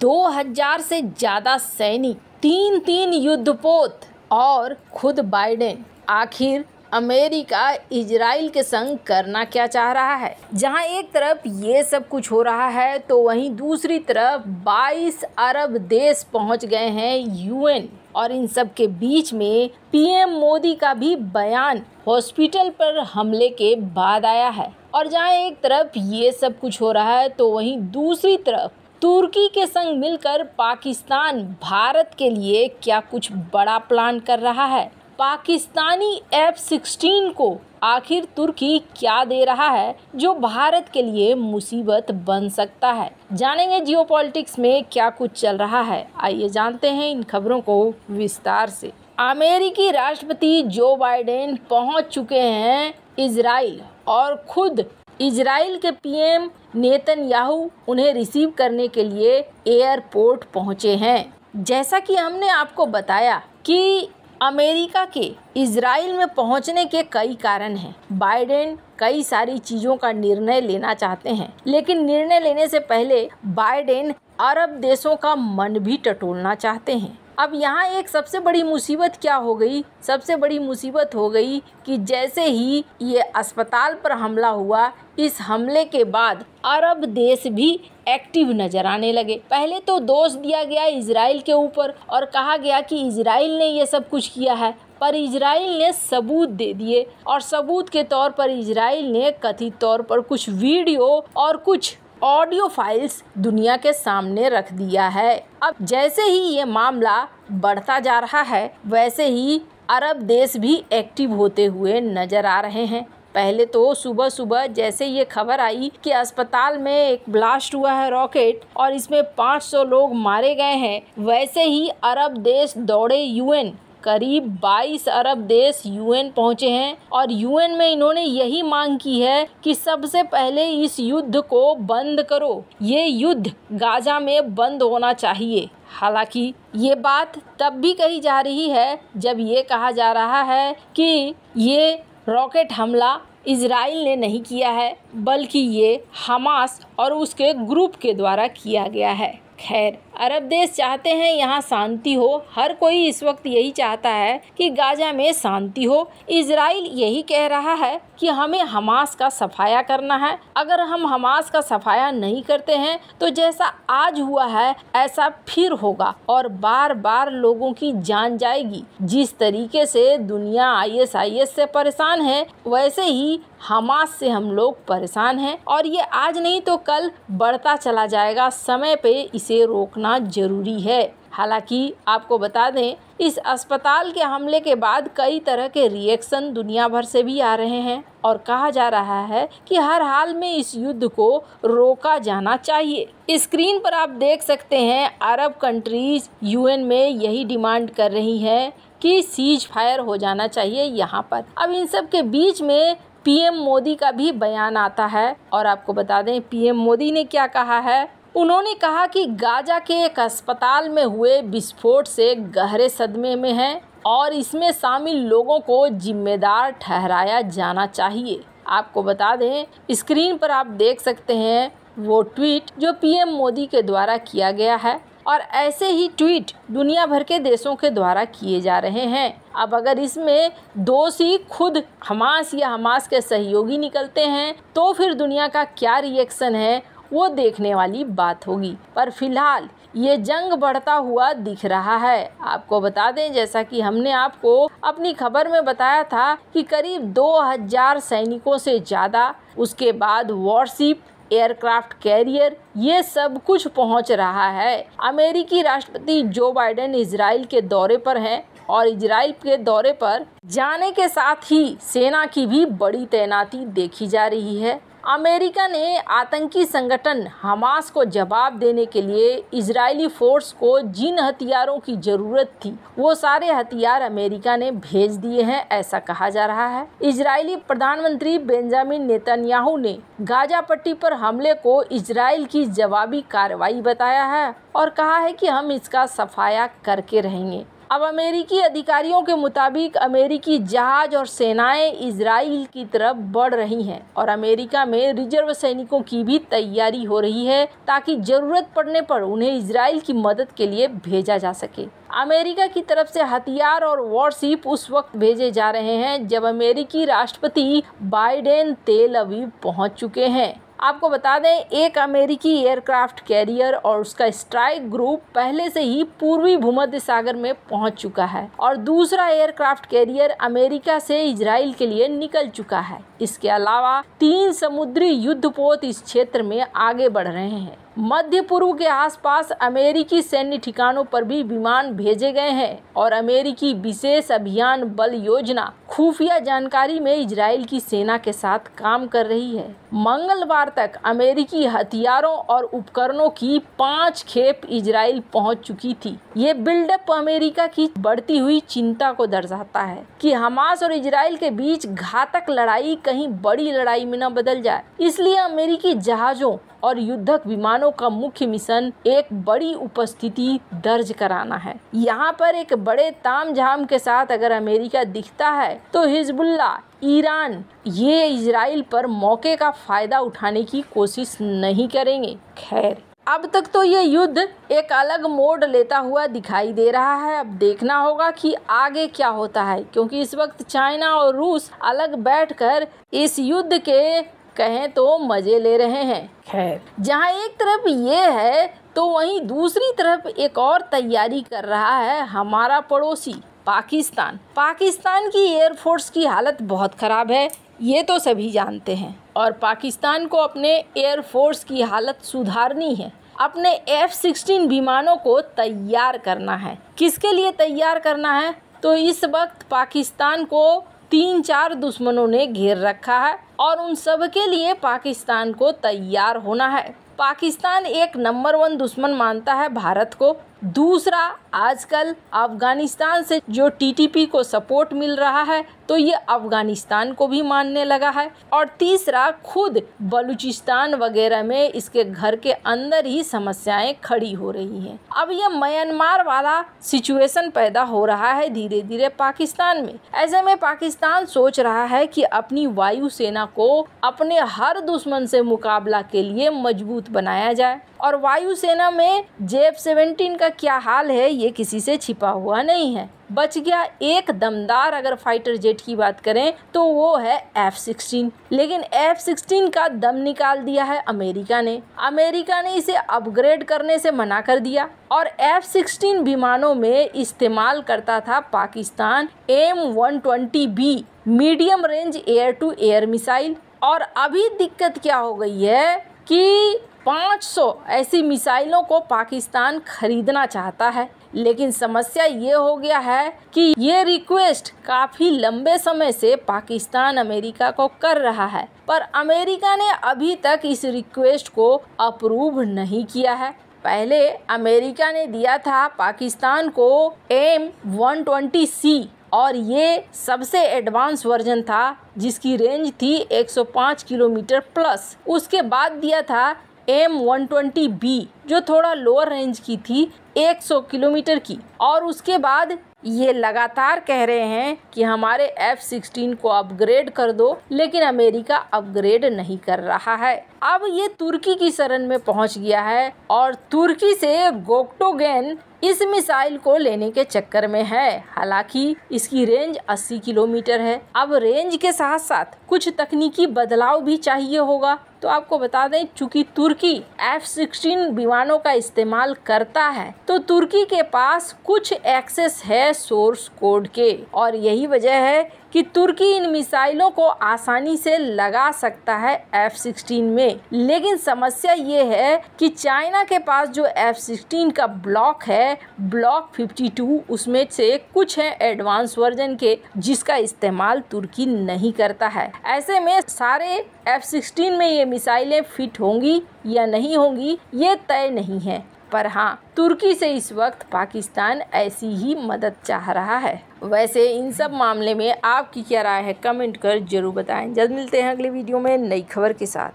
2000 से ज्यादा सैनिक, 3 युद्धपोत और खुद बाइडेन। आखिर अमेरिका इजराइल के संग करना क्या चाह रहा है? जहां एक तरफ ये सब कुछ हो रहा है तो वहीं दूसरी तरफ 22 अरब देश पहुंच गए हैं यूएन, और इन सब के बीच में पीएम मोदी का भी बयान हॉस्पिटल पर हमले के बाद आया है। और जहां एक तरफ ये सब कुछ हो रहा है तो वहीं दूसरी तरफ तुर्की के संग मिलकर पाकिस्तान भारत के लिए क्या कुछ बड़ा प्लान कर रहा है? पाकिस्तानी F-16 को आखिर तुर्की क्या दे रहा है जो भारत के लिए मुसीबत बन सकता है? जानेंगे जियोपॉलिटिक्स में क्या कुछ चल रहा है। आइए जानते हैं इन खबरों को विस्तार से। अमेरिकी राष्ट्रपति जो बाइडेन पहुंच चुके हैं इजराइल, और खुद इजराइल के पीएम नेतन्याहू उन्हें रिसीव करने के लिए एयरपोर्ट पहुंचे हैं। जैसा कि हमने आपको बताया कि अमेरिका के इजराइल में पहुंचने के कई कारण हैं। बाइडेन कई सारी चीज़ों का निर्णय लेना चाहते हैं, लेकिन निर्णय लेने से पहले बाइडेन अरब देशों का मन भी टटोलना चाहते हैं। अब यहाँ एक सबसे बड़ी मुसीबत क्या हो गई? सबसे बड़ी मुसीबत हो गई कि जैसे ही ये अस्पताल पर हमला हुआ, इस हमले के बाद अरब देश भी एक्टिव नजर आने लगे। पहले तो दोष दिया गया इजराइल के ऊपर और कहा गया कि इजराइल ने ये सब कुछ किया है, पर इजराइल ने सबूत दे दिए, और सबूत के तौर पर इजराइल ने कथित तौर पर कुछ वीडियो और कुछ ऑडियो फाइल्स दुनिया के सामने रख दिया है। अब जैसे ही ये मामला बढ़ता जा रहा है, वैसे ही अरब देश भी एक्टिव होते हुए नजर आ रहे हैं। पहले तो सुबह सुबह जैसे ये खबर आई कि अस्पताल में एक ब्लास्ट हुआ है रॉकेट और इसमें 500 लोग मारे गए हैं, वैसे ही अरब देश दौड़े यूएन। करीब 22 अरब देश यूएन पहुंचे हैं और यूएन में इन्होंने यही मांग की है कि सबसे पहले इस युद्ध को बंद करो। ये युद्ध गाजा में बंद होना चाहिए। हालांकि ये बात तब भी कही जा रही है जब ये कहा जा रहा है कि ये रॉकेट हमला इजराइल ने नहीं किया है, बल्कि ये हमास और उसके ग्रुप के द्वारा किया गया है। खैर, अरब देश चाहते हैं यहाँ शांति हो। हर कोई इस वक्त यही चाहता है कि गाजा में शांति हो। इजराइल यही कह रहा है कि हमें हमास का सफाया करना है। अगर हम हमास का सफाया नहीं करते हैं तो जैसा आज हुआ है ऐसा फिर होगा और बार बार लोगों की जान जाएगी। जिस तरीके से दुनिया ISIS से परेशान है, वैसे ही हमास से हम लोग परेशान हैं, और ये आज नहीं तो कल बढ़ता चला जाएगा। समय पे इसे रोकना जरूरी है। हालांकि आपको बता दें, इस अस्पताल के हमले के बाद कई तरह के रिएक्शन दुनिया भर से भी आ रहे हैं और कहा जा रहा है कि हर हाल में इस युद्ध को रोका जाना चाहिए। स्क्रीन पर आप देख सकते हैं अरब कंट्रीज यूएन में यही डिमांड कर रही हैं कि सीज फायर हो जाना चाहिए यहाँ पर। अब इन सब के बीच में पीएम मोदी का भी बयान आता है, और आपको बता दें पीएम मोदी ने क्या कहा है। उन्होंने कहा कि गाजा के एक अस्पताल में हुए विस्फोट से गहरे सदमे में हैं और इसमें शामिल लोगों को जिम्मेदार ठहराया जाना चाहिए। आपको बता दें, स्क्रीन पर आप देख सकते हैं वो ट्वीट जो पीएम मोदी के द्वारा किया गया है, और ऐसे ही ट्वीट दुनिया भर के देशों के द्वारा किए जा रहे हैं। अब अगर इसमें दोषी खुद हमास या हमास के सहयोगी निकलते हैं तो फिर दुनिया का क्या रिएक्शन है वो देखने वाली बात होगी। पर फिलहाल ये जंग बढ़ता हुआ दिख रहा है। आपको बता दें, जैसा कि हमने आपको अपनी खबर में बताया था कि करीब 2000 सैनिकों से ज़्यादा, उसके बाद वॉरशिप, एयरक्राफ्ट कैरियर, ये सब कुछ पहुंच रहा है। अमेरिकी राष्ट्रपति जो बाइडेन इजराइल के दौरे पर हैं और इजराइल के दौरे पर जाने के साथ ही सेना की भी बड़ी तैनाती देखी जा रही है। अमेरिका ने आतंकी संगठन हमास को जवाब देने के लिए इजरायली फोर्स को जिन हथियारों की जरूरत थी वो सारे हथियार अमेरिका ने भेज दिए हैं, ऐसा कहा जा रहा है। इजरायली प्रधानमंत्री बेंजामिन नेतन्याहू ने गाजा पट्टी पर हमले को इजराइल की जवाबी कार्रवाई बताया है और कहा है कि हम इसका सफाया करके रहेंगे। अब अमेरिकी अधिकारियों के मुताबिक अमेरिकी जहाज और सेनाएं इजराइल की तरफ बढ़ रही हैं और अमेरिका में रिजर्व सैनिकों की भी तैयारी हो रही है ताकि जरूरत पड़ने पर उन्हें इजराइल की मदद के लिए भेजा जा सके। अमेरिका की तरफ से हथियार और वॉरशिप उस वक्त भेजे जा रहे हैं जब अमेरिकी राष्ट्रपति बाइडेन तेल अवीव पहुंच चुके हैं। आपको बता दें, एक अमेरिकी एयरक्राफ्ट कैरियर और उसका स्ट्राइक ग्रुप पहले से ही पूर्वी भूमध्य सागर में पहुंच चुका है और दूसरा एयरक्राफ्ट कैरियर अमेरिका से इजराइल के लिए निकल चुका है। इसके अलावा 3 समुद्री युद्धपोत इस क्षेत्र में आगे बढ़ रहे हैं। मध्य पूर्व के आसपास अमेरिकी सैन्य ठिकानों पर भी विमान भेजे गए हैं और अमेरिकी विशेष अभियान बल योजना खुफिया जानकारी में इजराइल की सेना के साथ काम कर रही है। मंगलवार तक अमेरिकी हथियारों और उपकरणों की 5 खेप इजराइल पहुंच चुकी थी। ये बिल्डअप अमेरिका की बढ़ती हुई चिंता को दर्शाता है कि हमास और इजराइल के बीच घातक लड़ाई कहीं बड़ी लड़ाई में न बदल जाए। इसलिए अमेरिकी जहाजों और युद्धक विमानों का मुख्य मिशन एक बड़ी उपस्थिति दर्ज कराना है। यहाँ पर एक बड़े तामझाम के साथ अगर अमेरिका दिखता है तो हिजबुल्लाह, ईरान ये इजराइल पर मौके का फायदा उठाने की कोशिश नहीं करेंगे। खैर, अब तक तो ये युद्ध एक अलग मोड़ लेता हुआ दिखाई दे रहा है। अब देखना होगा कि आगे क्या होता है, क्योंकि इस वक्त चाइना और रूस अलग बैठकर इस युद्ध के कहें तो मजे ले रहे हैं। खैर, जहां एक तरफ ये है तो वहीं दूसरी तरफ एक और तैयारी कर रहा है हमारा पड़ोसी पाकिस्तान। पाकिस्तान की एयरफोर्स की हालत बहुत खराब है, ये तो सभी जानते हैं, और पाकिस्तान को अपने एयरफोर्स की हालत सुधारनी है। अपने F-16 विमानों को तैयार करना है। किसके लिए तैयार करना है? तो इस वक्त पाकिस्तान को 3-4 दुश्मनों ने घेर रखा है और उन सब के लिए पाकिस्तान को तैयार होना है। पाकिस्तान एक नंबर 1 दुश्मन मानता है भारत को। दूसरा, आजकल अफगानिस्तान से जो TTP को सपोर्ट मिल रहा है तो ये अफगानिस्तान को भी मानने लगा है। और तीसरा, खुद बलूचिस्तान वगैरह में इसके घर के अंदर ही समस्याएं खड़ी हो रही हैं। अब ये म्यांमार वाला सिचुएशन पैदा हो रहा है धीरे धीरे पाकिस्तान में। ऐसे में पाकिस्तान सोच रहा है कि अपनी वायुसेना को अपने हर दुश्मन से मुकाबला के लिए मजबूत बनाया जाए। और वायुसेना में J-17 का क्या हाल है ये किसी से छिपा हुआ नहीं है। बच गया एक दमदार अगर फाइटर जेट की बात करें तो वो है F-16, लेकिन F-16 का दम निकाल दिया है अमेरिका ने। अमेरिका ने इसे अपग्रेड करने से मना कर दिया और F-16 विमानों में इस्तेमाल करता था Pakistan M120B medium range air to air missile. और अभी दिक्कत क्या हो गई है कि 500 ऐसी मिसाइलों को पाकिस्तान खरीदना चाहता है, लेकिन समस्या ये हो गया है कि ये रिक्वेस्ट काफ़ी लंबे समय से पाकिस्तान अमेरिका को कर रहा है, पर अमेरिका ने अभी तक इस रिक्वेस्ट को अप्रूव नहीं किया है। पहले अमेरिका ने दिया था पाकिस्तान को M120C और ये सबसे एडवांस वर्जन था जिसकी रेंज थी 105 किलोमीटर प्लस। उसके बाद दिया था M120B जो थोड़ा लोअर रेंज की थी 100 किलोमीटर की। और उसके बाद ये लगातार कह रहे हैं कि हमारे F-16 को अपग्रेड कर दो, लेकिन अमेरिका अपग्रेड नहीं कर रहा है। अब ये तुर्की की शरण में पहुंच गया है और तुर्की से गोक्टोगेन इस मिसाइल को लेने के चक्कर में है। हालांकि इसकी रेंज 80 किलोमीटर है। अब रेंज के साथ साथ कुछ तकनीकी बदलाव भी चाहिए होगा। तो आपको बता दें, चूंकि तुर्की F-16 विमानों का इस्तेमाल करता है तो तुर्की के पास कुछ एक्सेस है सोर्स कोड के, और यही वजह है कि तुर्की इन मिसाइलों को आसानी से लगा सकता है F-16 में। लेकिन समस्या ये है कि चाइना के पास जो F-16 का ब्लॉक है, ब्लॉक 52, उसमें से कुछ है एडवांस वर्जन के जिसका इस्तेमाल तुर्की नहीं करता है। ऐसे में सारे F-16 में ये मिसाइलें फिट होंगी या नहीं होंगी ये तय नहीं है। पर हाँ, तुर्की से इस वक्त पाकिस्तान ऐसी ही मदद चाह रहा है। वैसे इन सब मामले में आपकी क्या राय है, कमेंट कर जरूर बताएं। जल्द मिलते हैं अगले वीडियो में नई खबर के साथ।